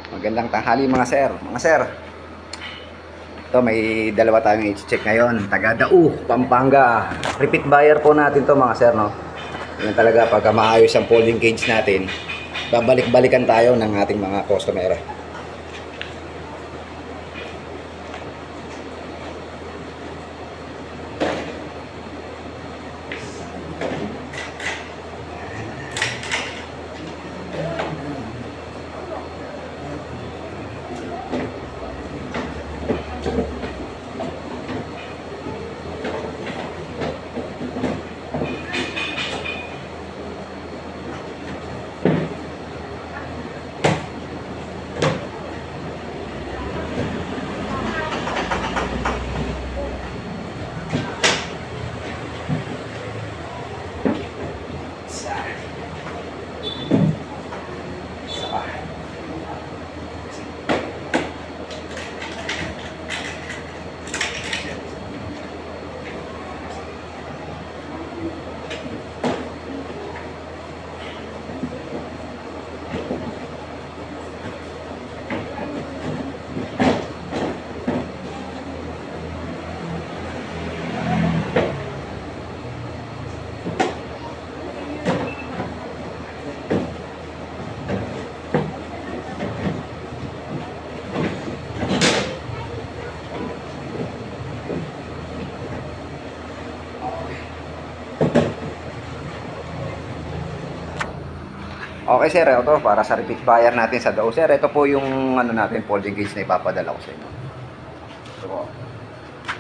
Magandang tanghali mga sir. Mga sir, ito may dalawa tayong i-check ngayon. Taga Dau, Pampanga. Repeat buyer po natin to mga sir, no? Yan talaga pagka maayos ang folding cage natin, babalik-balikan tayo ng ating mga customer. Okay sir, ito para sa repeat buyer natin sa Dau. Sir, ito po yung ano natin, folding cage na ipapadala ko sa inyo. Ito po.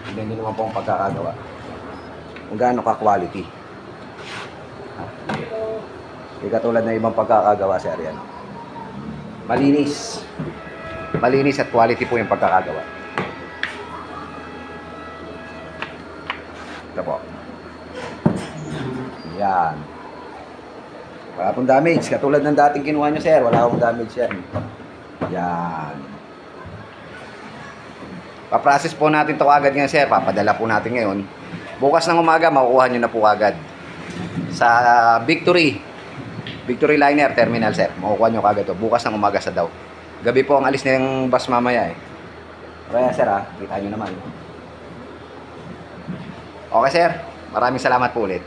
Tignan nyo naman po ang pagkakagawa. Kung gaano ka-quality. Hindi katulad na ibang pagkakagawa sir, yan. Malinis. Malinis at quality po yung pagkakagawa. Ito po. Yan. Wala pong damage. Katulad ng dating kinuha nyo, sir. Wala akong damage yan. Yan. Pa-process po natin ito agad ngayon, sir. Papadala po natin ngayon. Bukas ng umaga, makukuha nyo na po agad. Sa Victory. Victory Liner Terminal, sir. Makukuha nyo agad ito. Bukas ng umaga sa Dau. Gabi po ang alis na yung bus mamaya, eh. Kaya, sir, ha. Kita nyo naman. Okay, sir. Maraming salamat po ulit.